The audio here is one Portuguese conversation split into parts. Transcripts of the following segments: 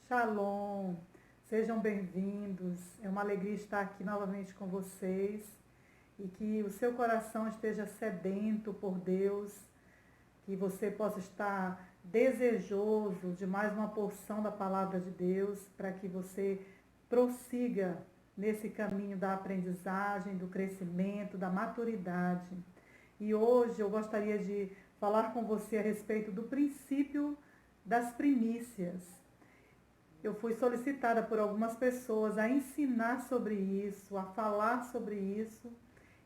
Shalom, sejam bem-vindos. É uma alegria estar aqui novamente com vocês e que o seu coração esteja sedento por Deus, que você possa estar desejoso de mais uma porção da palavra de Deus, para que você prossiga nesse caminho da aprendizagem, do crescimento, da maturidade. E hoje eu gostaria de falar com você a respeito do princípio das primícias. Eu fui solicitada por algumas pessoas a ensinar sobre isso, a falar sobre isso,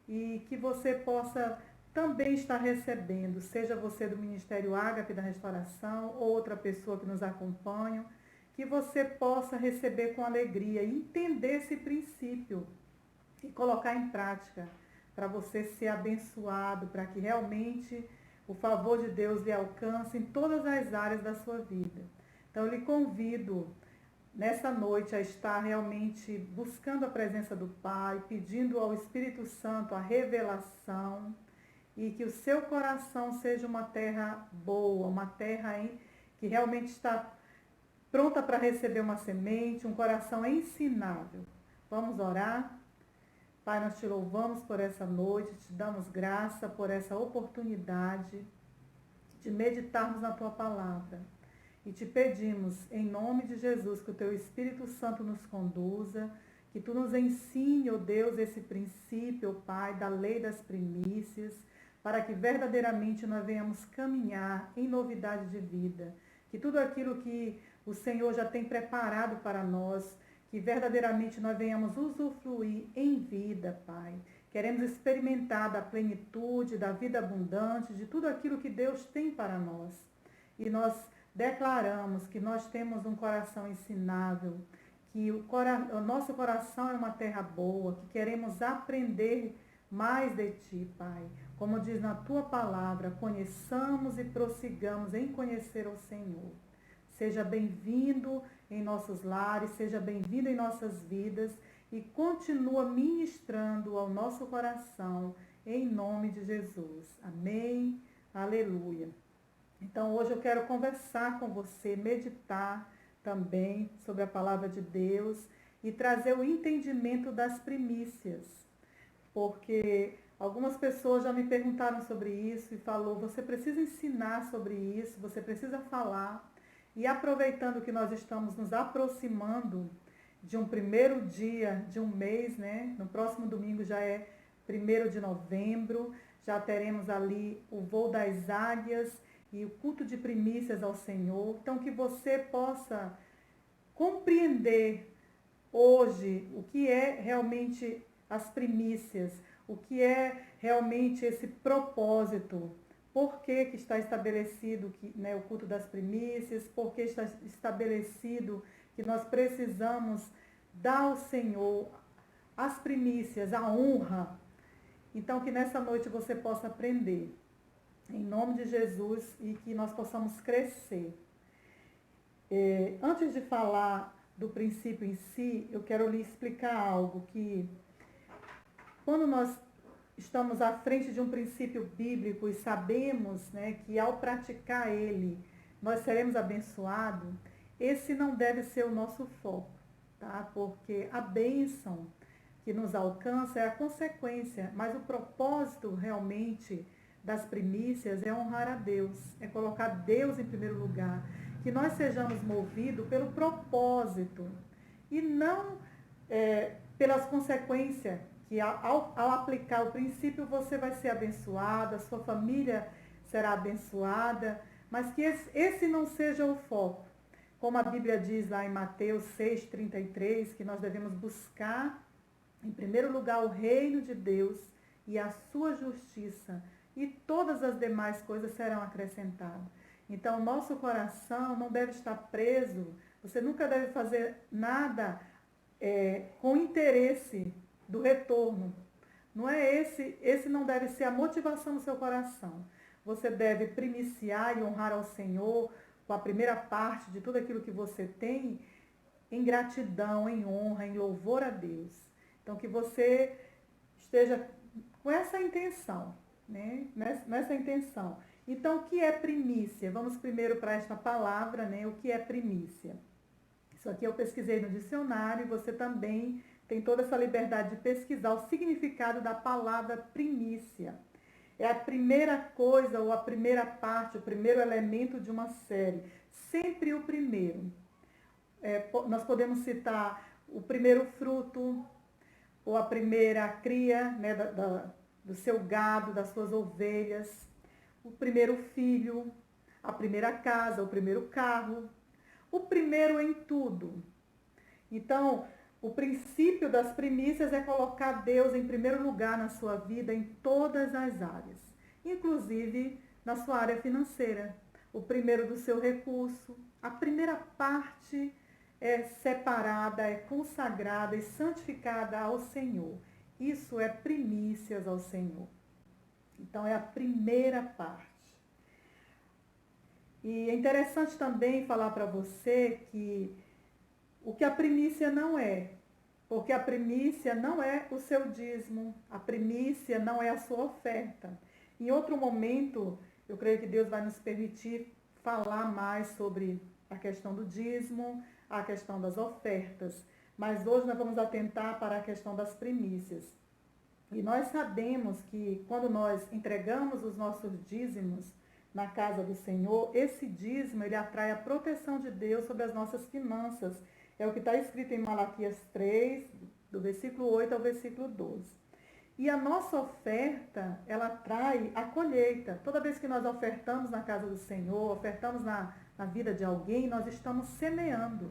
e que você possa também estar recebendo, seja você do Ministério Ágape da Restauração ou outra pessoa que nos acompanha, que você possa receber com alegria, entender esse princípio e colocar em prática, para você ser abençoado, para que realmente o favor de Deus lhe alcance em todas as áreas da sua vida. Então eu lhe convido nessa noite a estar realmente buscando a presença do Pai, pedindo ao Espírito Santo a revelação, e que o seu coração seja uma terra boa, uma terra que realmente está pronta para receber uma semente, um coração ensinável. Vamos orar? Pai, nós te louvamos por essa noite, te damos graça por essa oportunidade de meditarmos na tua palavra. E te pedimos, em nome de Jesus, que o teu Espírito Santo nos conduza, que tu nos ensine, ó Deus, esse princípio, ó Pai, da lei das primícias, para que verdadeiramente nós venhamos caminhar em novidade de vida. Que tudo aquilo que o Senhor já tem preparado para nós, que verdadeiramente nós venhamos usufruir em vida, Pai. Queremos experimentar da plenitude, da vida abundante, de tudo aquilo que Deus tem para nós. E nós declaramos que nós temos um coração ensinável, que o nosso coração é uma terra boa, que queremos aprender mais de Ti, Pai. Como diz na Tua palavra, conheçamos e prossigamos em conhecer o Senhor. Seja bem-vindo em nossos lares, seja bem-vindo em nossas vidas e continua ministrando ao nosso coração, em nome de Jesus. Amém. Aleluia. Então, hoje eu quero conversar com você, meditar também sobre a palavra de Deus e trazer o entendimento das primícias, porque algumas pessoas já me perguntaram sobre isso e falou, você precisa ensinar sobre isso, você precisa falar. E aproveitando que nós estamos nos aproximando de um primeiro dia de um mês, né? No próximo domingo já é 1º de novembro, já teremos ali o voo das águias e o culto de primícias ao Senhor. Então, que você possa compreender hoje o que é realmente as primícias, o que é realmente esse propósito, por que está estabelecido o culto das primícias, por que está estabelecido que nós precisamos dar ao Senhor as primícias, a honra. Então, que nessa noite você possa aprender, em nome de Jesus, e que nós possamos crescer. Antes de falar do princípio em si, eu quero lhe explicar algo, que quando nós estamos à frente de um princípio bíblico e sabemos, né, que ao praticar ele, nós seremos abençoados, esse não deve ser o nosso foco, tá? Porque a bênção que nos alcança é a consequência, mas o propósito realmente das primícias é honrar a Deus, é colocar Deus em primeiro lugar, que nós sejamos movidos pelo propósito e não pelas consequências, que ao aplicar o princípio você vai ser abençoado, a sua família será abençoada, mas que esse não seja o foco. Como a Bíblia diz lá em Mateus 6,33, que nós devemos buscar em primeiro lugar o reino de Deus e a sua justiça, e todas as demais coisas serão acrescentadas. Então, nosso coração não deve estar preso, você nunca deve fazer nada com interesse do retorno. Não é esse não deve ser a motivação do seu coração. Você deve primiciar e honrar ao Senhor com a primeira parte de tudo aquilo que você tem, em gratidão, em honra, em louvor a Deus. Então, que você esteja com essa intenção, né? Nessa intenção. Então, o que é primícia? Vamos primeiro para esta palavra, né? O que é primícia? Isso aqui eu pesquisei no dicionário e você também tem toda essa liberdade de pesquisar o significado da palavra primícia. É a primeira coisa ou a primeira parte, o primeiro elemento de uma série. Sempre o primeiro. Nós podemos citar o primeiro fruto, ou a primeira cria, né, do seu gado, das suas ovelhas, o primeiro filho, a primeira casa, o primeiro carro, o primeiro em tudo. Então, o princípio das primícias é colocar Deus em primeiro lugar na sua vida em todas as áreas, inclusive na sua área financeira. O primeiro do seu recurso, a primeira parte é separada, é consagrada e santificada ao Senhor. Isso é primícias ao Senhor. Então, é a primeira parte. E é interessante também falar para você que o que a primícia não é, porque a primícia não é o seu dízimo, a primícia não é a sua oferta. Em outro momento, eu creio que Deus vai nos permitir falar mais sobre a questão do dízimo, a questão das ofertas. Mas hoje nós vamos atentar para a questão das primícias. E nós sabemos que quando nós entregamos os nossos dízimos na casa do Senhor, esse dízimo ele atrai a proteção de Deus sobre as nossas finanças. É o que está escrito em Malaquias 3, do versículo 8 ao versículo 12. E a nossa oferta, ela atrai a colheita. Toda vez que nós ofertamos na casa do Senhor, ofertamos na vida de alguém, nós estamos semeando.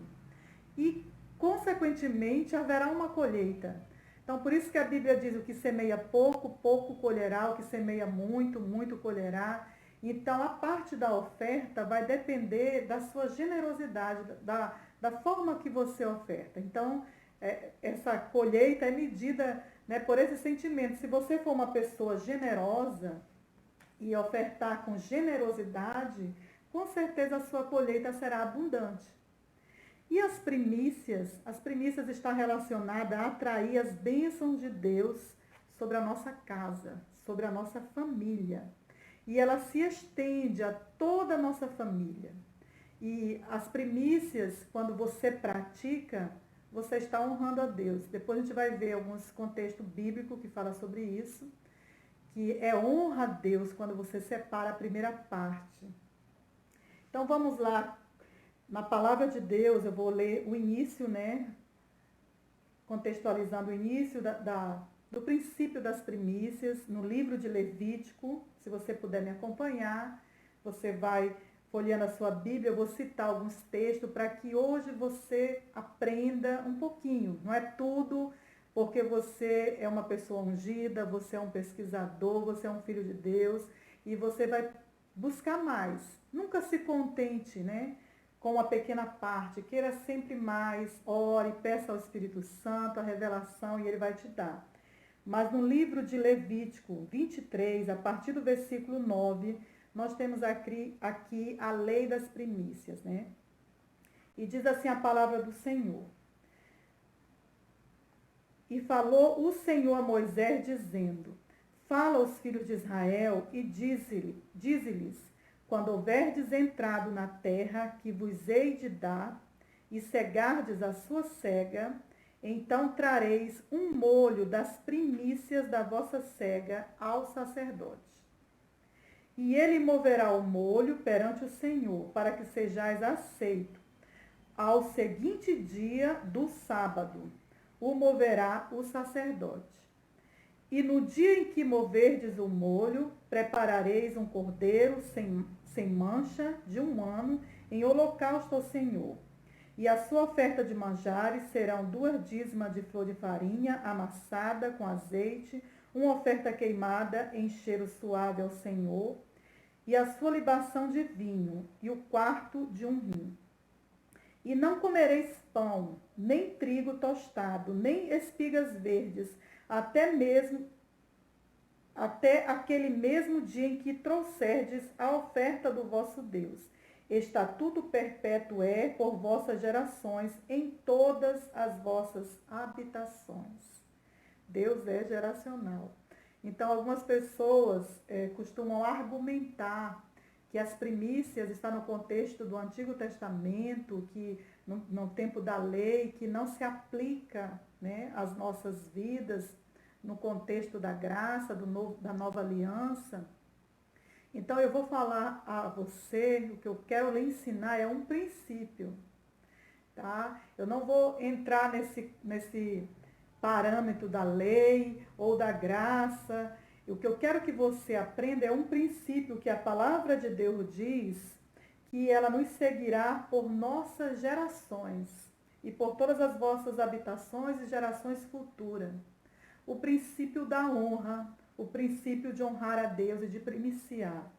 E, consequentemente, haverá uma colheita. Então, por isso que a Bíblia diz: o que semeia pouco, pouco colherá; o que semeia muito, muito colherá. Então, a parte da oferta vai depender da sua generosidade, da forma que você oferta. Então, essa colheita é medida, né, por esse sentimento. Se você for uma pessoa generosa e ofertar com generosidade, com certeza a sua colheita será abundante. E as primícias estão relacionadas a atrair as bênçãos de Deus sobre a nossa casa, sobre a nossa família. E ela se estende a toda a nossa família. E as primícias, quando você pratica, você está honrando a Deus. Depois a gente vai ver alguns contextos bíblicos que falam sobre isso, que é honra a Deus quando você separa a primeira parte. Então vamos lá. Na palavra de Deus, eu vou ler o início, né? Contextualizando o início do princípio das primícias, no livro de Levítico. Se você puder me acompanhar, você vai folheando a sua Bíblia. Eu vou citar alguns textos para que hoje você aprenda um pouquinho. Não é tudo, porque você é uma pessoa ungida, você é um pesquisador, você é um filho de Deus e você vai buscar mais. Nunca se contente, né, com uma pequena parte. Queira sempre mais, ore, peça ao Espírito Santo a revelação e ele vai te dar. Mas no livro de Levítico 23, a partir do versículo 9, nós temos aqui a lei das primícias, né? E diz assim a palavra do Senhor: E falou o Senhor a Moisés, dizendo: Fala aos filhos de Israel e dize-lhes: Quando houverdes entrado na terra que vos hei de dar, e cegardes a sua cega, então trareis um molho das primícias da vossa cega ao sacerdote. E ele moverá o molho perante o Senhor, para que sejais aceito. Ao seguinte dia do sábado, o moverá o sacerdote. E no dia em que moverdes o molho, preparareis um cordeiro sem mancha de 1 ano, em holocausto ao Senhor. E a sua oferta de manjares serão 2 dízimas de flor de farinha amassada com azeite, uma oferta queimada em cheiro suave ao Senhor, e a sua libação de vinho, e o quarto de 1 hin. E não comereis pão, nem trigo tostado, nem espigas verdes, até aquele mesmo dia em que trouxerdes a oferta do vosso Deus. Estatuto perpétuo é por vossas gerações em todas as vossas habitações. Deus é geracional. Então, algumas pessoas costumam argumentar que as primícias estão no contexto do Antigo Testamento, que no tempo da lei, que não se aplica, né, às nossas vidas, no contexto da graça, da nova aliança. Então eu vou falar a você, o que eu quero lhe ensinar é um princípio, tá? Eu não vou entrar nesse parâmetro da lei ou da graça. O que eu quero que você aprenda é um princípio que a palavra de Deus diz que ela nos seguirá por nossas gerações e por todas as vossas habitações e gerações futuras. O princípio da honra, o princípio de honrar a Deus e de primiciar.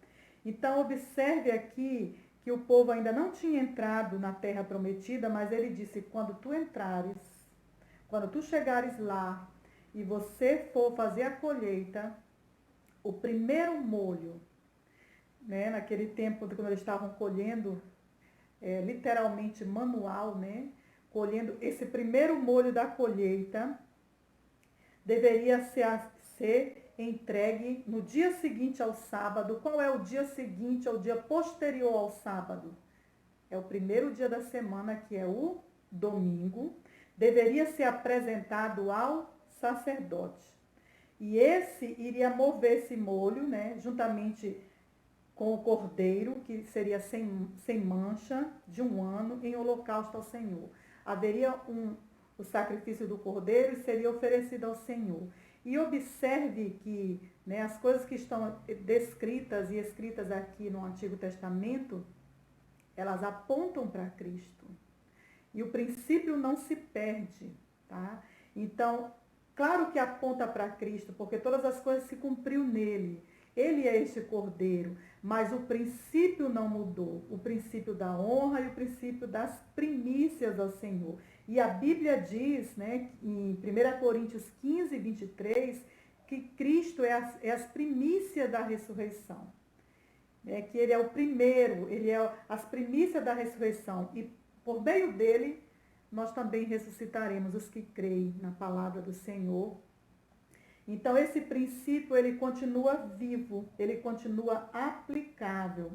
Então, observe aqui que o povo ainda não tinha entrado na terra prometida, mas ele disse, quando tu entrares, quando tu chegares lá e você for fazer a colheita, o primeiro molho, né, naquele tempo, quando eles estavam colhendo, literalmente manual, né, colhendo esse primeiro molho da colheita, deveria ser entregue no dia seguinte ao sábado. Qual é o dia seguinte, é o dia posterior ao sábado? É o primeiro dia da semana, que é o domingo. Deveria ser apresentado ao sacerdote. E esse iria mover esse molho, né, juntamente com o cordeiro, que seria sem mancha, de um ano, em holocausto ao Senhor. Haveria o sacrifício do cordeiro e seria oferecido ao Senhor. E observe que, né, as coisas que estão descritas e escritas aqui no Antigo Testamento, elas apontam para Cristo. E o princípio não se perde, tá? Então, claro que aponta para Cristo, porque todas as coisas se cumpriu nele. Ele é este cordeiro, mas o princípio não mudou. O princípio da honra e o princípio das primícias ao Senhor. E a Bíblia diz, né, em 1 Coríntios 15, 23, que Cristo é as primícias da ressurreição. Que ele é o primeiro, ele é as primícias da ressurreição. E por meio dele, nós também ressuscitaremos os que creem na palavra do Senhor. Então, esse princípio, ele continua vivo, ele continua aplicável.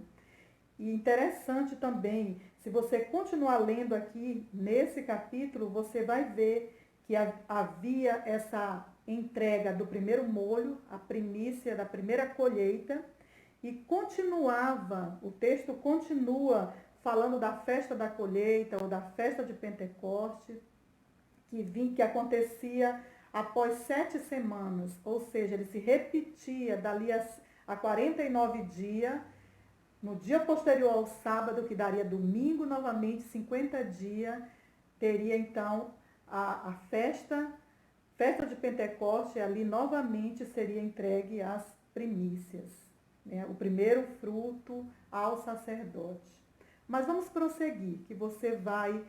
E interessante também, se você continuar lendo aqui nesse capítulo, você vai ver que havia essa entrega do primeiro molho, a primícia da primeira colheita, e continuava, o texto continua falando da festa da colheita ou da festa de Pentecoste, que acontecia após 7 semanas, ou seja, ele se repetia dali a 49 dias, no dia posterior ao sábado, que daria domingo novamente, 50 dias, teria então a festa de Pentecoste, e ali novamente seria entregue as primícias, né? O primeiro fruto ao sacerdote. Mas vamos prosseguir, que você vai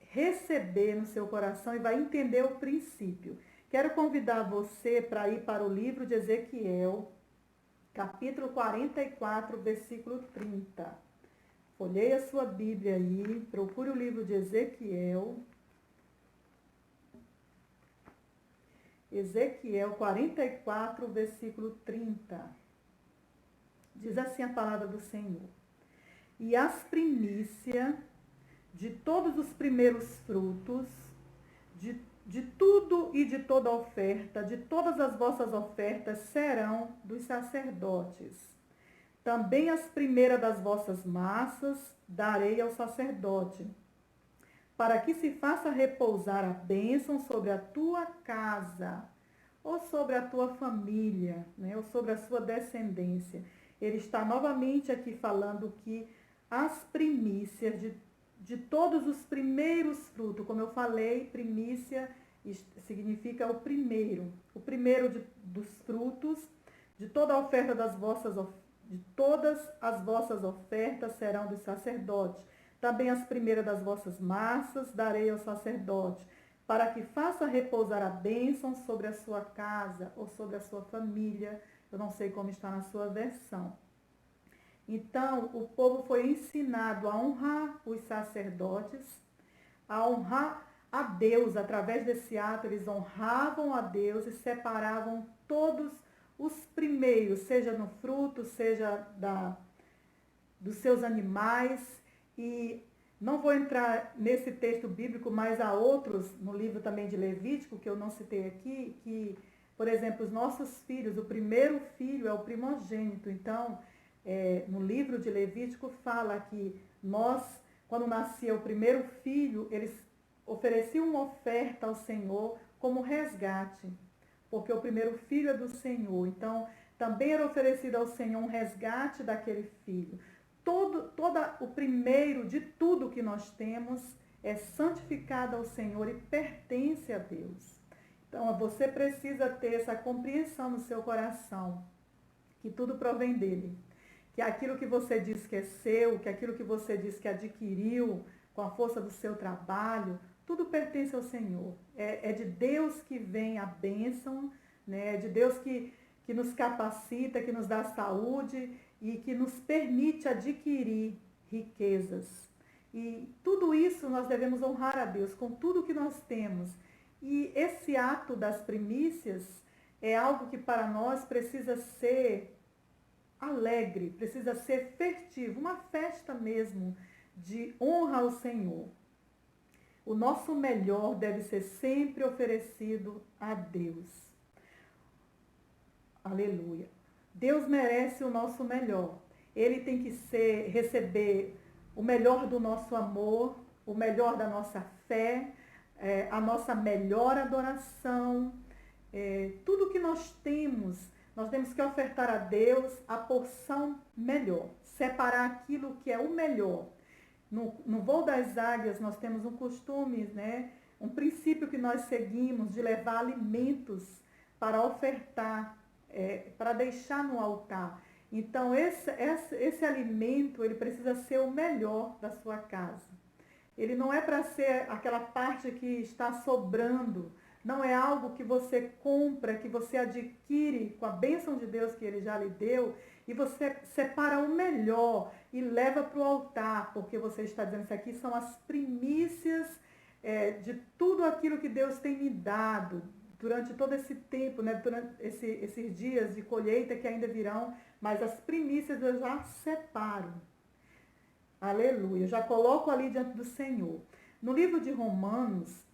receber no seu coração e vai entender o princípio. Quero convidar você para ir para o livro de Ezequiel, capítulo 44, versículo 30. Folheie a sua Bíblia aí, procure o livro de Ezequiel. Ezequiel 44, versículo 30. Diz assim a palavra do Senhor. E as primícias de todos os primeiros frutos, de tudo e de toda oferta, de todas as vossas ofertas serão dos sacerdotes. Também as primeiras das vossas massas darei ao sacerdote, para que se faça repousar a bênção sobre a tua casa, ou sobre a tua família, né, ou sobre a sua descendência. Ele está novamente aqui falando que as primícias de todos os primeiros frutos, como eu falei, primícia significa o primeiro dos frutos, de toda a oferta de todas as vossas ofertas serão dos sacerdotes. Também as primeiras das vossas massas darei ao sacerdote, para que faça repousar a bênção sobre a sua casa ou sobre a sua família. Eu não sei como está na sua versão. Então, o povo foi ensinado a honrar os sacerdotes, a honrar a Deus. Através desse ato, eles honravam a Deus e separavam todos os primeiros, seja no fruto, seja dos seus animais, e Não vou entrar nesse texto bíblico, mas há outros no livro também de Levítico, que eu não citei aqui, que, por exemplo, os nossos filhos, o primeiro filho é o primogênito. Então, no livro de Levítico fala que nós, quando nascia o primeiro filho, eles ofereciam uma oferta ao Senhor como resgate, porque o primeiro filho é do Senhor. Então, também era oferecido ao Senhor um resgate daquele filho. O primeiro de tudo que nós temos é santificado ao Senhor e pertence a Deus. Então, você precisa ter essa compreensão no seu coração, que tudo provém dele. Que aquilo que você diz que é seu, que aquilo que você diz que adquiriu com a força do seu trabalho, tudo pertence ao Senhor. É de Deus que vem a bênção, né? É de Deus que nos capacita, que nos dá saúde e que nos permite adquirir riquezas. E tudo isso nós devemos honrar a Deus com tudo que nós temos. E esse ato das primícias é algo que para nós precisa ser alegre, precisa ser festivo, uma festa mesmo de honra ao Senhor. O nosso melhor deve ser sempre oferecido a Deus. Aleluia. Deus merece o nosso melhor. Ele tem que receber o melhor do nosso amor, o melhor da nossa fé, a nossa melhor adoração. Tudo que nós temos que ofertar a Deus a porção melhor. Separar aquilo que é o melhor. No voo das águias, nós temos um costume, né? Um princípio que nós seguimos de levar alimentos para ofertar, para deixar no altar. Então, esse alimento, ele precisa ser o melhor da sua casa. Ele não é para ser aquela parte que está sobrando. Não é algo que você compra, que você adquire com a bênção de Deus que Ele já lhe deu, e você separa o melhor e leva para o altar, porque você está dizendo, isso aqui são as primícias de tudo aquilo que Deus tem me dado durante todo esse tempo, né? Durante esses dias de colheita que ainda virão, mas as primícias eu já separo. Aleluia, eu já coloco ali diante do Senhor. No livro de Romanos,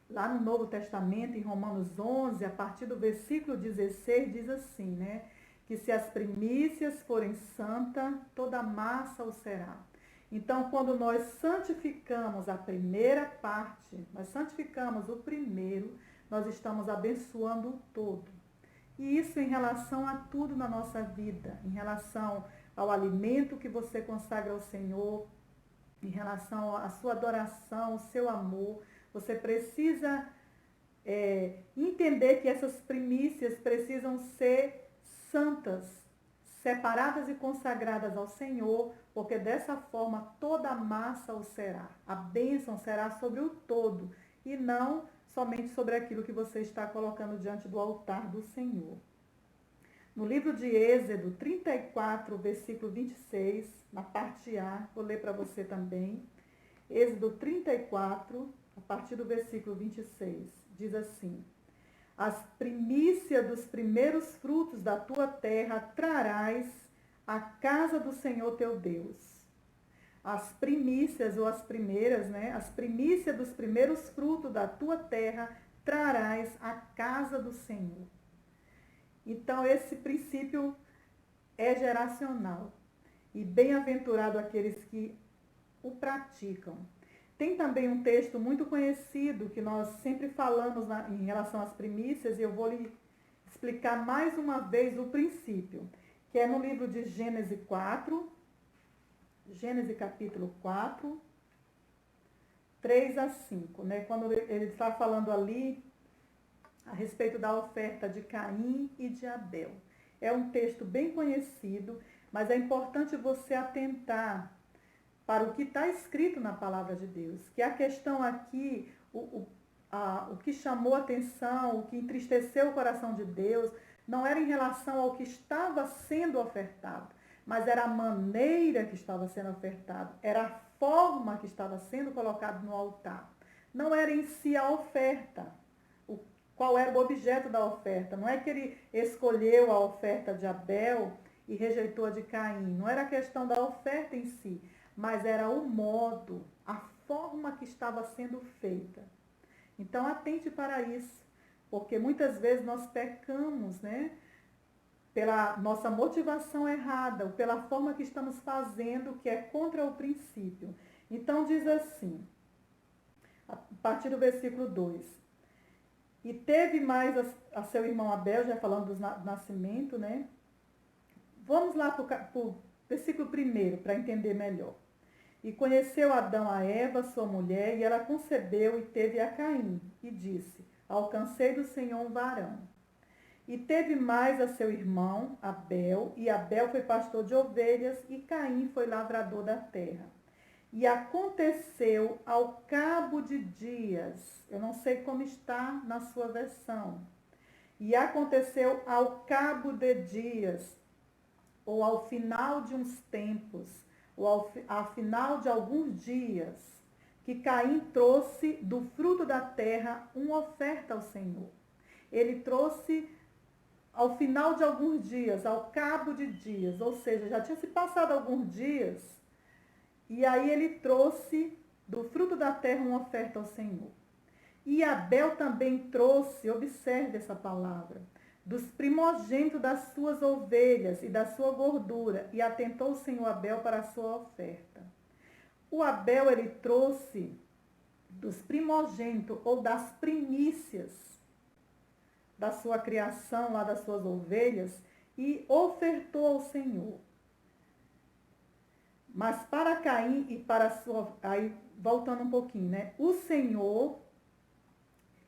lá no Novo Testamento, em Romanos 11, a partir do versículo 16, diz assim, né? Que se as primícias forem santas, toda a massa o será. Então, quando nós santificamos a primeira parte, nós santificamos o primeiro, nós estamos abençoando o todo. E isso em relação a tudo na nossa vida, em relação ao alimento que você consagra ao Senhor, em relação à sua adoração, ao seu amor. Você precisa entender que essas primícias precisam ser santas, separadas e consagradas ao Senhor, porque dessa forma toda a massa o será. A bênção será sobre o todo e não somente sobre aquilo que você está colocando diante do altar do Senhor. No livro de Êxodo 34, versículo 26, na parte A, vou ler para você também. Êxodo 34, a partir do versículo 26, diz assim: as primícias dos primeiros frutos da tua terra trarás à casa do Senhor teu Deus. As primícias ou as primeiras, né? As primícias dos primeiros frutos da tua terra trarás à casa do Senhor. Então, esse princípio é geracional. E bem-aventurado aqueles que o praticam. Tem também um texto muito conhecido que nós sempre falamos em relação às primícias, e eu vou lhe explicar mais uma vez o princípio, que é no livro de Gênesis 4, Gênesis capítulo 4, 3 a 5, né? Quando ele está falando ali a respeito da oferta de Caim e de Abel. É um texto bem conhecido, mas é importante você atentar para o que está escrito na palavra de Deus. Que a questão aqui, o que chamou a atenção, o que entristeceu o coração de Deus, não era em relação ao que estava sendo ofertado, mas era a maneira que estava sendo ofertado, era a forma que estava sendo colocado no altar. Não era em si a oferta, qual era o objeto da oferta. Não é que ele escolheu a oferta de Abel e rejeitou a de Caim. Não era a questão da oferta em si, mas era o modo, a forma que estava sendo feita. Então, atente para isso, porque muitas vezes nós pecamos, né? Pela nossa motivação errada, ou pela forma que estamos fazendo, que é contra o princípio. Então, diz assim, a partir do versículo 2: E teve mais a seu irmão Abel, já falando do nascimento, né? Vamos lá para o versículo 1, para entender melhor. E conheceu Adão a Eva, sua mulher, e ela concebeu e teve a Caim, e disse: Alcancei do Senhor um varão. E teve mais a seu irmão Abel, e Abel foi pastor de ovelhas, e Caim foi lavrador da terra. E aconteceu ao cabo de dias, eu não sei como está na sua versão, e aconteceu ao cabo de dias, ou ao final de uns tempos, ou ao final de alguns dias, que Caim trouxe do fruto da terra uma oferta ao Senhor. Ele trouxe ao final de alguns dias, ao cabo de dias, ou seja, já tinha se passado alguns dias, e aí ele trouxe do fruto da terra uma oferta ao Senhor. E Abel também trouxe, observe essa palavra, dos primogênitos das suas ovelhas e da sua gordura, e atentou o Senhor Abel para a sua oferta. O Abel, ele trouxe dos primogênitos ou das primícias da sua criação, lá das suas ovelhas, e ofertou ao Senhor. Mas para Caim e para a sua... Aí, voltando um pouquinho, né? O Senhor...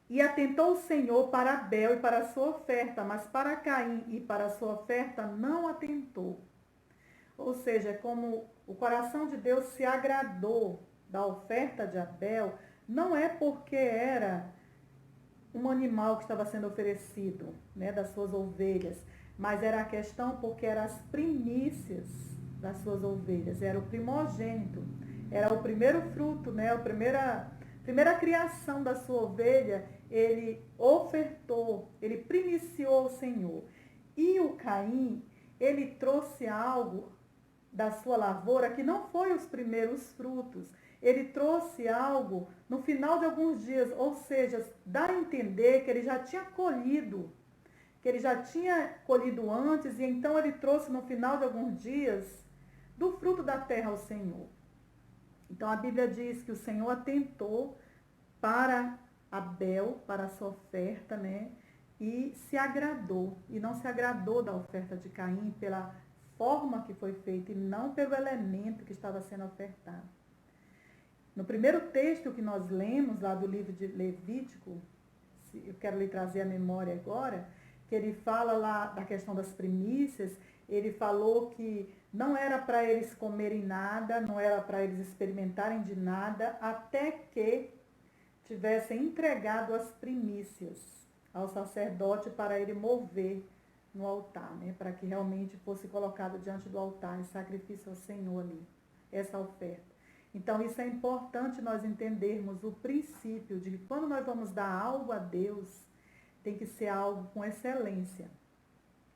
E atentou o Senhor para Abel e para a sua oferta, mas para Caim e para a sua oferta não atentou. Ou seja, como o coração de Deus se agradou da oferta de Abel, não é porque era um animal que estava sendo oferecido, né, das suas ovelhas, mas era a questão porque eram as primícias das suas ovelhas, era o primogênito, era o primeiro fruto, né, a primeira criação da sua ovelha, ele ofertou, ele primiciou ao Senhor. E o Caim, ele trouxe algo da sua lavoura que não foi os primeiros frutos. Ele trouxe algo no final de alguns dias, ou seja, dá a entender que ele já tinha colhido, antes, e então ele trouxe no final de alguns dias do fruto da terra ao Senhor. Então a Bíblia diz que o Senhor atentou para Abel, para a sua oferta, né? E se agradou. E não se agradou da oferta de Caim pela forma que foi feita e não pelo elemento que estava sendo ofertado. No primeiro texto que nós lemos lá do livro de Levítico, eu quero lhe trazer a memória agora, que ele fala lá da questão das primícias, ele falou que não era para eles comerem nada, não era para eles experimentarem de nada, até que tivessem entregado as primícias ao sacerdote para ele mover no altar, né? Para que realmente fosse colocado diante do altar em sacrifício ao Senhor ali, essa oferta. Então, isso é importante nós entendermos o princípio de que quando nós vamos dar algo a Deus, tem que ser algo com excelência.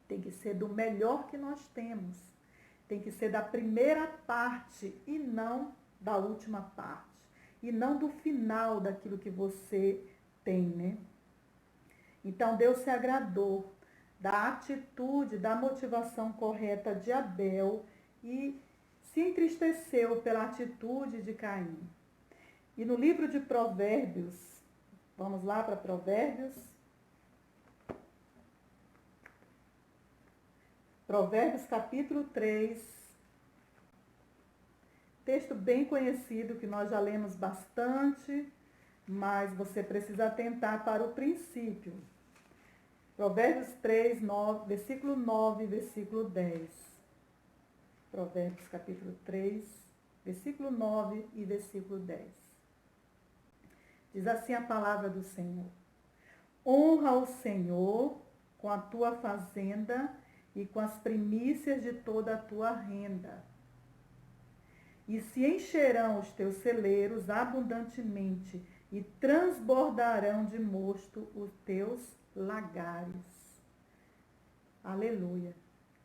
Tem que ser do melhor que nós temos. Tem que ser da primeira parte e não da última parte. E não do final daquilo que você tem, né? Então, Deus se agradou da atitude, da motivação correta de Abel e se entristeceu pela atitude de Caim. E no livro de Provérbios, vamos lá para Provérbios. Provérbios capítulo 3, texto bem conhecido que nós já lemos bastante, mas você precisa atentar para o princípio. Provérbios 3, 9, versículo 9 e versículo 10. Provérbios capítulo 3, versículo 9 e versículo 10. Diz assim a palavra do Senhor: Honra o Senhor com a tua fazenda e com as primícias de toda a tua renda. E se encherão os teus celeiros abundantemente, e transbordarão de mosto os teus lagares. Aleluia.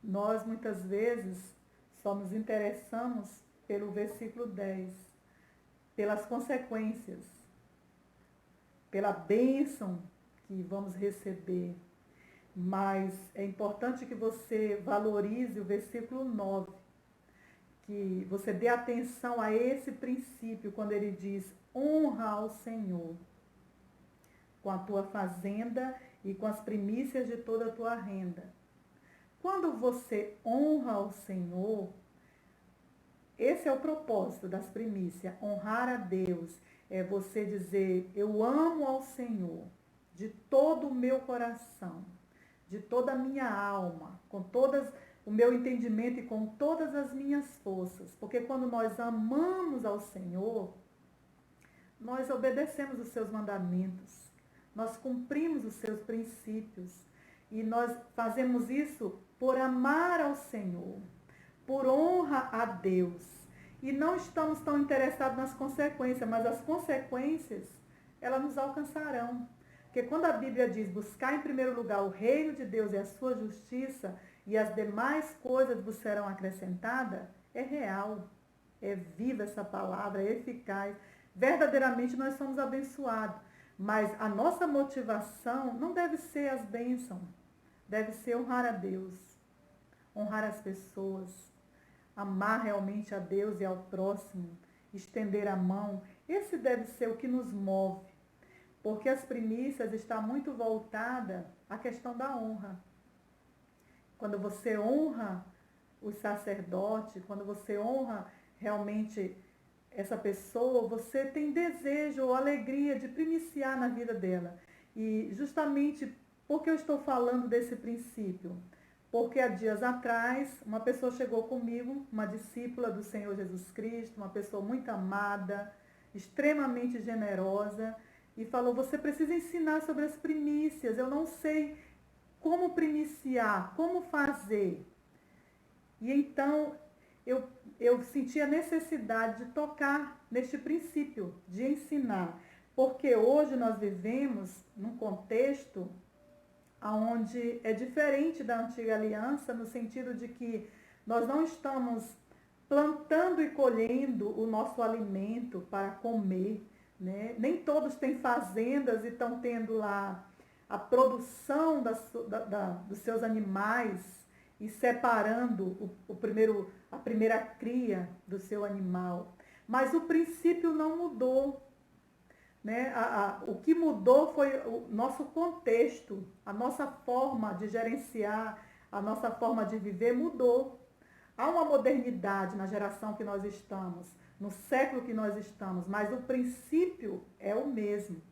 Nós muitas vezes só nos interessamos pelo versículo 10, pelas consequências, pela bênção que vamos receber. Mas é importante que você valorize o versículo 9, que você dê atenção a esse princípio, quando ele diz: honra ao Senhor com a tua fazenda e com as primícias de toda a tua renda. Quando você honra ao Senhor, esse é o propósito das primícias, honrar a Deus. É você dizer: eu amo ao Senhor de todo o meu coração, de toda a minha alma, com todas o meu entendimento e com todas as minhas forças. Porque quando nós amamos ao Senhor, nós obedecemos os seus mandamentos, nós cumprimos os seus princípios. E nós fazemos isso por amar ao Senhor, por honra a Deus. E não estamos tão interessados nas consequências, mas as consequências, elas nos alcançarão. Porque quando a Bíblia diz: buscar em primeiro lugar o reino de Deus e a sua justiça, e as demais coisas vos serão acrescentadas, é real, é viva essa palavra, é eficaz. Verdadeiramente nós somos abençoados. Mas a nossa motivação não deve ser as bênçãos, deve ser honrar a Deus, honrar as pessoas, amar realmente a Deus e ao próximo, estender a mão. Esse deve ser o que nos move. Porque as primícias estão muito voltadas à questão da honra. Quando você honra os sacerdotes, quando você honra realmente essa pessoa, você tem desejo ou alegria de primiciar na vida dela. E justamente porque eu estou falando desse princípio? Porque há dias atrás, uma pessoa chegou comigo, uma discípula do Senhor Jesus Cristo, uma pessoa muito amada, extremamente generosa, e falou: você precisa ensinar sobre as primícias, eu não sei como primiciar, como fazer. E então eu senti a necessidade de tocar neste princípio, de ensinar. Porque hoje nós vivemos num contexto onde é diferente da antiga aliança, no sentido de que nós não estamos plantando e colhendo o nosso alimento para comer, né? Nem todos têm fazendas e estão tendo lá a produção dos seus animais e separando a primeira cria do seu animal. Mas o princípio não mudou. Né? O que mudou foi o nosso contexto, a nossa forma de gerenciar, a nossa forma de viver mudou. Há uma modernidade na geração que nós estamos, no século que nós estamos, mas o princípio é o mesmo.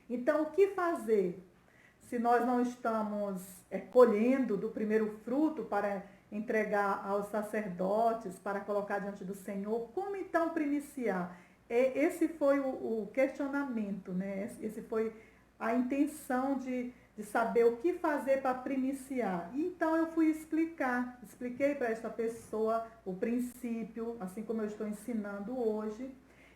Então, o que fazer se nós não estamos colhendo do primeiro fruto para entregar aos sacerdotes, para colocar diante do Senhor? Como então primiciar? Esse foi o questionamento, né? Esse foi a intenção de saber o que fazer para primiciar. Então eu fui expliquei para esta pessoa o princípio, assim como eu estou ensinando hoje,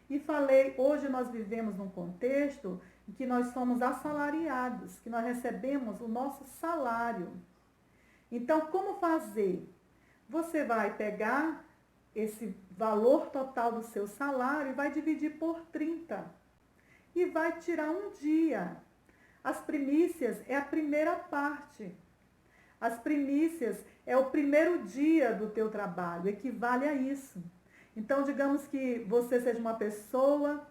e falei: hoje nós vivemos num contexto em que nós somos assalariados, que nós recebemos o nosso salário. Então, como fazer? Você vai pegar esse valor total do seu salário e vai dividir por 30. E vai tirar um dia. As primícias é a primeira parte. As primícias é o primeiro dia do teu trabalho, equivale a isso. Então, digamos que você seja uma pessoa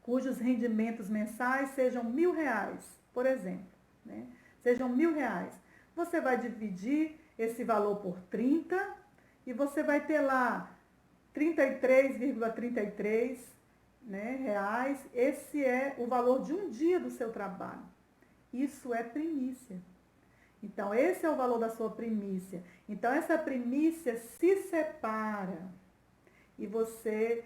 cujos rendimentos mensais sejam R$1.000, por exemplo, né? Sejam R$1.000. Você vai dividir esse valor por 30 e você vai ter lá 33,33, né, reais. Esse é o valor de um dia do seu trabalho. Isso é primícia. Então, esse é o valor da sua primícia. Então, essa primícia se separa e você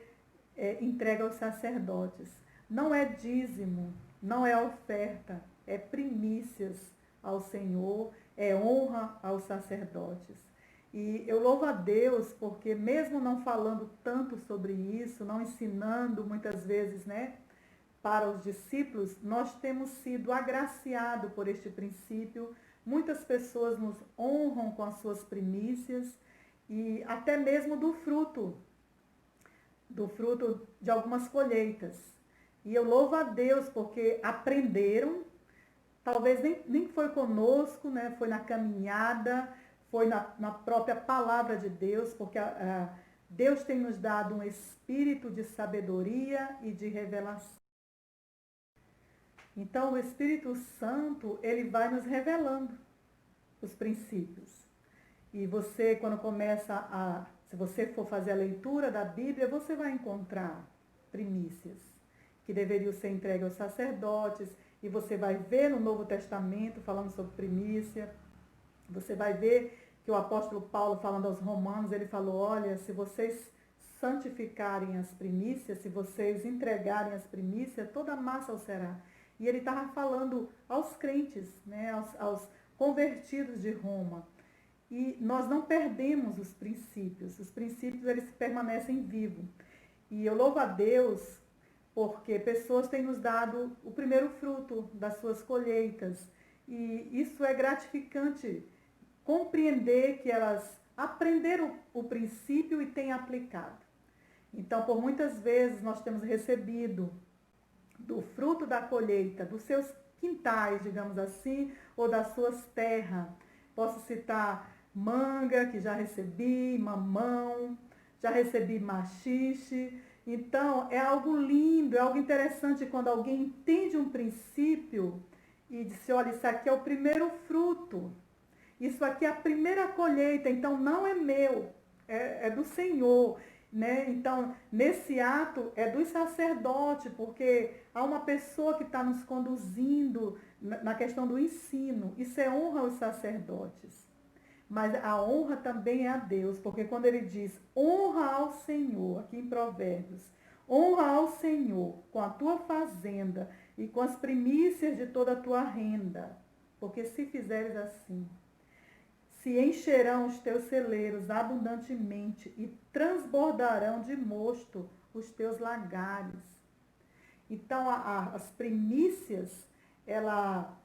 entrega aos sacerdotes. Não é dízimo, não é oferta, é primícias ao Senhor, é honra aos sacerdotes. E eu louvo a Deus porque, mesmo não falando tanto sobre isso, não ensinando muitas vezes, né, para os discípulos, nós temos sido agraciados por este princípio. Muitas pessoas nos honram com as suas primícias e até mesmo do fruto do fruto de algumas colheitas. E eu louvo a Deus porque aprenderam, talvez nem foi conosco, né? Foi na caminhada, foi na própria palavra de Deus, porque Deus tem nos dado um espírito de sabedoria e de revelação. Então, o Espírito Santo, ele vai nos revelando os princípios. E você, quando se você for fazer a leitura da Bíblia, você vai encontrar primícias que deveriam ser entregues aos sacerdotes, e você vai ver no Novo Testamento falando sobre primícia. Você vai ver que o apóstolo Paulo, falando aos romanos, ele falou: olha, se vocês santificarem as primícias, se vocês entregarem as primícias, toda a massa o será. E ele estava falando aos crentes, né, aos convertidos de Roma. E nós não perdemos os princípios eles permanecem vivos. E eu louvo a Deus porque pessoas têm nos dado o primeiro fruto das suas colheitas. E isso é gratificante, compreender que elas aprenderam o princípio e têm aplicado. Então, por muitas vezes, nós temos recebido do fruto da colheita, dos seus quintais, digamos assim, ou das suas terras. Posso citar manga, que já recebi, mamão, já recebi maxixe. Então, é algo lindo, é algo interessante quando alguém entende um princípio e diz: olha, isso aqui é o primeiro fruto. Isso aqui é a primeira colheita, então não é meu, é do Senhor. Né? Então, nesse ato é dos sacerdotes, porque há uma pessoa que está nos conduzindo na questão do ensino. Isso é honra aos sacerdotes. Mas a honra também é a Deus, porque quando ele diz honra ao Senhor, aqui em Provérbios, honra ao Senhor com a tua fazenda e com as primícias de toda a tua renda, porque se fizeres assim, se encherão os teus celeiros abundantemente e transbordarão de mosto os teus lagares. Então, as primícias, ela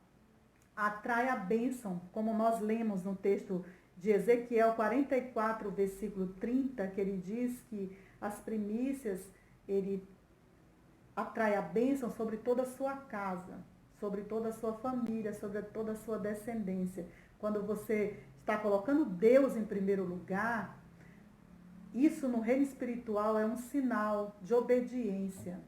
atrai a bênção, como nós lemos no texto de Ezequiel 44, versículo 30, que ele diz que as primícias, ele atrai a bênção sobre toda a sua casa, sobre toda a sua família, sobre toda a sua descendência. Quando você está colocando Deus em primeiro lugar, isso no reino espiritual é um sinal de obediência.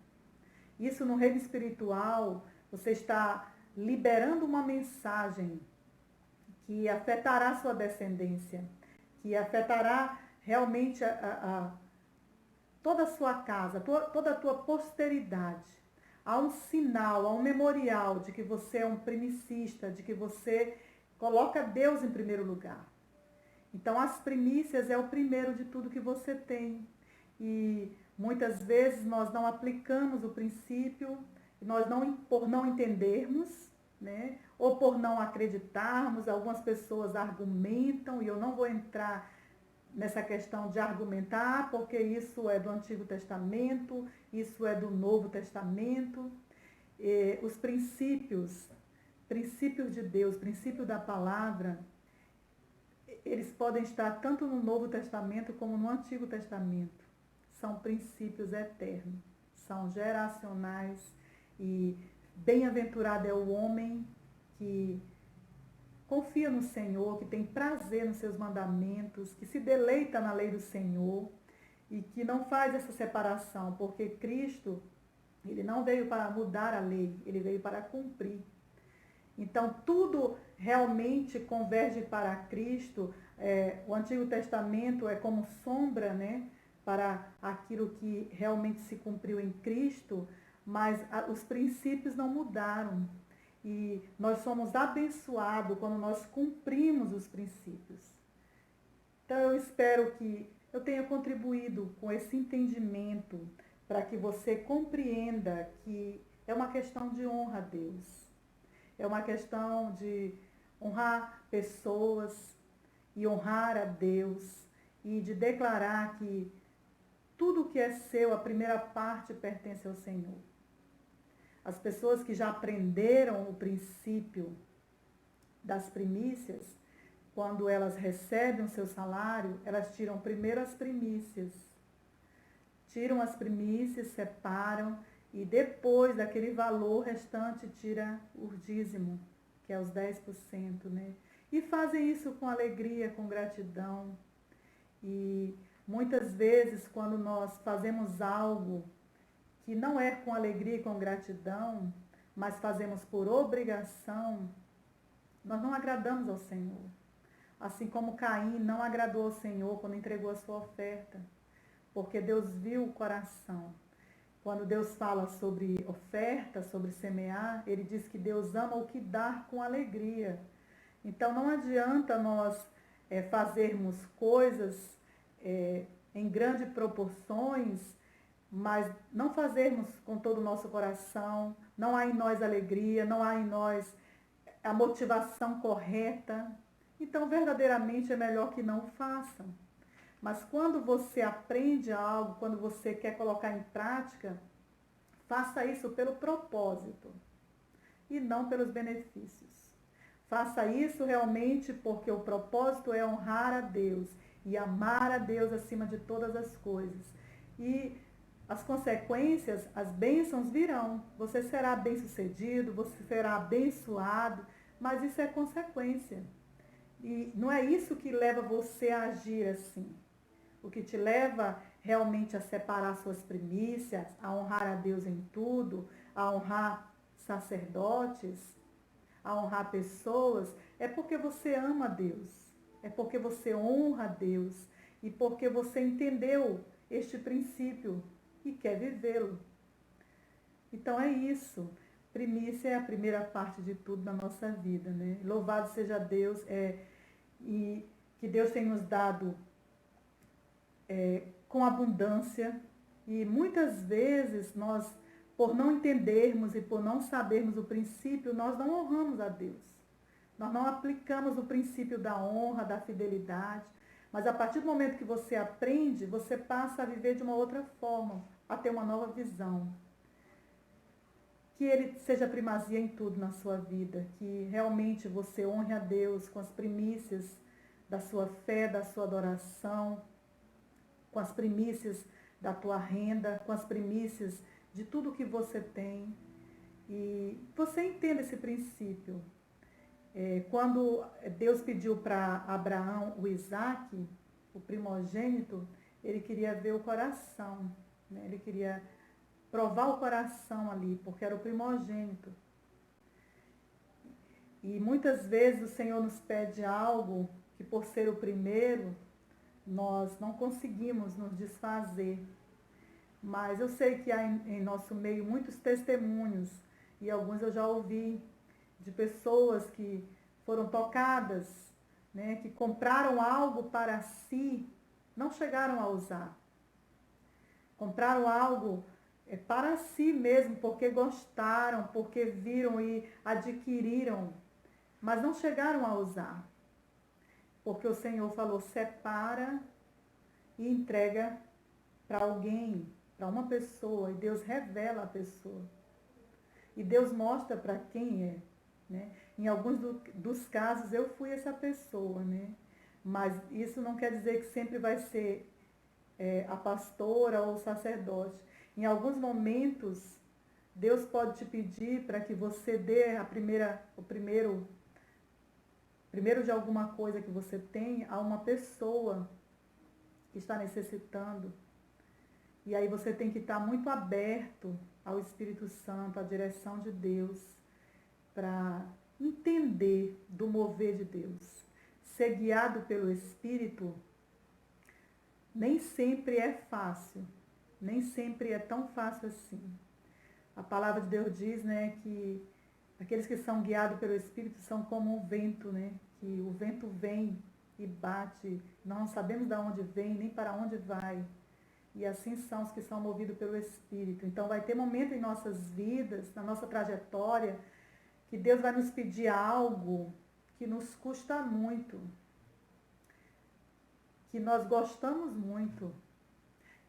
Isso no reino espiritual, você está liberando uma mensagem que afetará a sua descendência, que afetará realmente toda a sua casa, toda a tua posteridade. Há um sinal, há um memorial de que você é um primicista, de que você coloca Deus em primeiro lugar. Então, as primícias é o primeiro de tudo que você tem. E muitas vezes nós não aplicamos o princípio, nós por não entendermos, né? Ou por não acreditarmos. Algumas pessoas argumentam, e eu não vou entrar nessa questão de argumentar, porque isso é do Antigo Testamento, isso é do Novo Testamento. Os princípios de Deus, princípio da palavra, eles podem estar tanto no Novo Testamento como no Antigo Testamento. São princípios eternos, são geracionais, e bem-aventurado é o homem que confia no Senhor, que tem prazer nos seus mandamentos, que se deleita na lei do Senhor e que não faz essa separação, porque Cristo, ele não veio para mudar a lei, ele veio para cumprir. Então, tudo realmente converge para Cristo. O Antigo Testamento é como sombra, né, para aquilo que realmente se cumpriu em Cristo, mas os princípios não mudaram. E nós somos abençoados quando nós cumprimos os princípios. Então, eu espero que eu tenha contribuído com esse entendimento para que você compreenda que é uma questão de honra a Deus. É uma questão de honrar pessoas e honrar a Deus e de declarar que tudo que é seu, a primeira parte, pertence ao Senhor. As pessoas que já aprenderam o princípio das primícias, quando elas recebem o seu salário, elas tiram primeiro as primícias, tiram as primícias, separam e depois daquele valor restante tira o dízimo, que é os 10%, né? E fazem isso com alegria, com gratidão. E muitas vezes quando nós fazemos algo que não é com alegria e com gratidão, mas fazemos por obrigação, nós não agradamos ao Senhor. Assim como Caim não agradou ao Senhor quando entregou a sua oferta, porque Deus viu o coração. Quando Deus fala sobre oferta, sobre semear, ele diz que Deus ama o que dá com alegria. Então não adianta nós fazermos coisas em grandes proporções, mas não fazermos com todo o nosso coração, não há em nós alegria, não há em nós a motivação correta. Então verdadeiramente é melhor que não façam. Mas quando você aprende algo, quando você quer colocar em prática, faça isso pelo propósito e não pelos benefícios. Faça isso realmente porque o propósito é honrar a Deus e amar a Deus acima de todas as coisas. E as consequências, as bênçãos virão. Você será bem-sucedido, você será abençoado, mas isso é consequência. E não é isso que leva você a agir assim. O que te leva realmente a separar suas primícias, a honrar a Deus em tudo, a honrar sacerdotes, a honrar pessoas, é porque você ama a Deus, é porque você honra a Deus e porque você entendeu este princípio e quer vivê-lo. Então é isso. Primícia é a primeira parte de tudo na nossa vida, né? Louvado seja Deus, e que Deus tem nos dado com abundância, e muitas vezes nós, por não entendermos e por não sabermos o princípio, nós não honramos a Deus. Nós não aplicamos o princípio da honra, da fidelidade, mas a partir do momento que você aprende, você passa a viver de uma outra forma, a ter uma nova visão. Que Ele seja primazia em tudo na sua vida, que realmente você honre a Deus com as primícias da sua fé, da sua adoração, com as primícias da tua renda, com as primícias de tudo que você tem. E você entenda esse princípio. Quando Deus pediu para Abraão o Isaac, o primogênito, ele queria ver o coração, né? Ele queria provar o coração ali, porque era o primogênito. E muitas vezes o Senhor nos pede algo que, por ser o primeiro, nós não conseguimos nos desfazer. Mas eu sei que há em nosso meio muitos testemunhos, e alguns eu já ouvi, de pessoas que foram tocadas, né, que compraram algo para si, não chegaram a usar. Compraram algo para si mesmo, porque gostaram, porque viram e adquiriram, mas não chegaram a usar. Porque o Senhor falou, separa e entrega para alguém, para uma pessoa, e Deus revela a pessoa. E Deus mostra para quem é, né? Em alguns dos casos eu fui essa pessoa, né? Mas isso não quer dizer que sempre vai ser a pastora ou o sacerdote. Em alguns momentos, Deus pode te pedir para que você dê o primeiro de alguma coisa que você tem a uma pessoa que está necessitando. E aí você tem que estar muito aberto ao Espírito Santo, à direção de Deus, para entender do mover de Deus. Ser guiado pelo Espírito nem sempre é fácil, nem sempre é tão fácil assim. A palavra de Deus diz, né, que aqueles que são guiados pelo Espírito são como um vento, né, que o vento vem e bate, nós não sabemos de onde vem, nem para onde vai. E assim são os que são movidos pelo Espírito. Então vai ter momento em nossas vidas, na nossa trajetória, que Deus vai nos pedir algo que nos custa muito, que nós gostamos muito,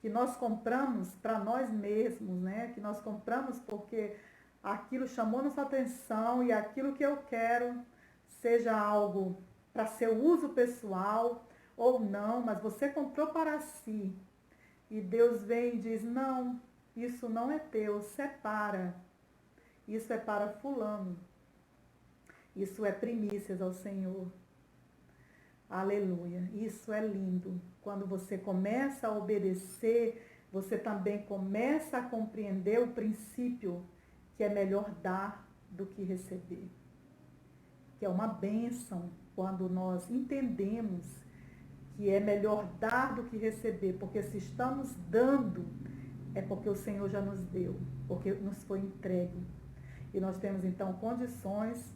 que nós compramos para nós mesmos, né? Que nós compramos porque aquilo chamou nossa atenção e aquilo que eu quero, seja algo para seu uso pessoal ou não, mas você comprou para si. E Deus vem e diz, não, isso não é teu, separa. Isso é para fulano. Isso é primícias ao Senhor. Aleluia. Isso é lindo. Quando você começa a obedecer, você também começa a compreender o princípio que é melhor dar do que receber. Que é uma bênção quando nós entendemos que é melhor dar do que receber, porque se estamos dando, é porque o Senhor já nos deu, porque nos foi entregue. E nós temos então condições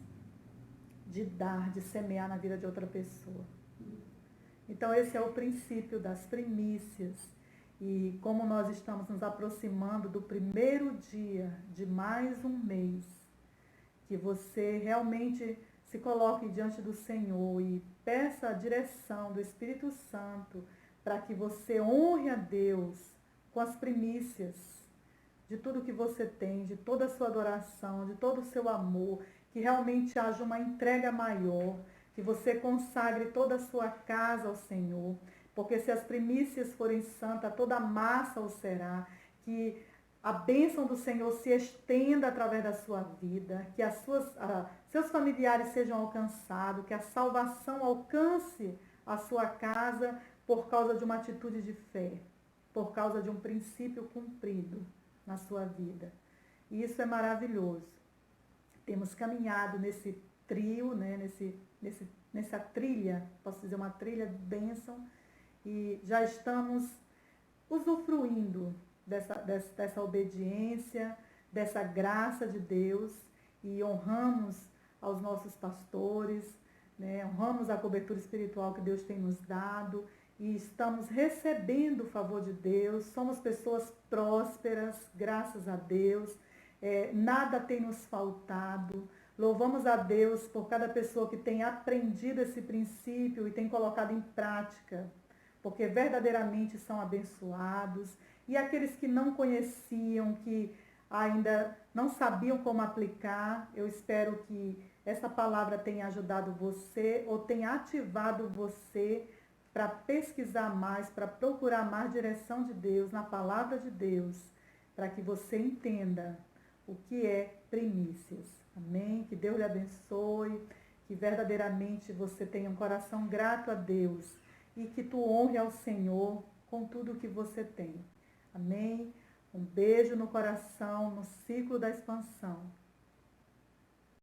de dar, de semear na vida de outra pessoa. Então esse é o princípio das primícias. E como nós estamos nos aproximando do primeiro dia de mais um mês, que você realmente se coloque diante do Senhor e peça a direção do Espírito Santo para que você honre a Deus com as primícias de tudo que você tem, de toda a sua adoração, de todo o seu amor, que realmente haja uma entrega maior, que você consagre toda a sua casa ao Senhor, porque se as primícias forem santas, toda a massa o será, que a bênção do Senhor se estenda através da sua vida, que seus familiares sejam alcançados, que a salvação alcance a sua casa por causa de uma atitude de fé, por causa de um princípio cumprido na sua vida. E isso é maravilhoso. Temos caminhado nesse trio, né, nessa trilha, posso dizer, uma trilha de bênção, e já estamos usufruindo dessa obediência, dessa graça de Deus, e honramos aos nossos pastores, né, honramos a cobertura espiritual que Deus tem nos dado, e estamos recebendo o favor de Deus, somos pessoas prósperas, graças a Deus, nada tem nos faltado. Louvamos a Deus por cada pessoa que tem aprendido esse princípio e tem colocado em prática, porque verdadeiramente são abençoados. E aqueles que não conheciam, que ainda não sabiam como aplicar, eu espero que essa palavra tenha ajudado você ou tenha ativado você para pesquisar mais, para procurar mais direção de Deus na palavra de Deus, para que você entenda o que é primícias. Amém? Que Deus lhe abençoe, que verdadeiramente você tenha um coração grato a Deus e que tu honre ao Senhor com tudo o que você tem. Amém? Um beijo no coração, no ciclo da expansão.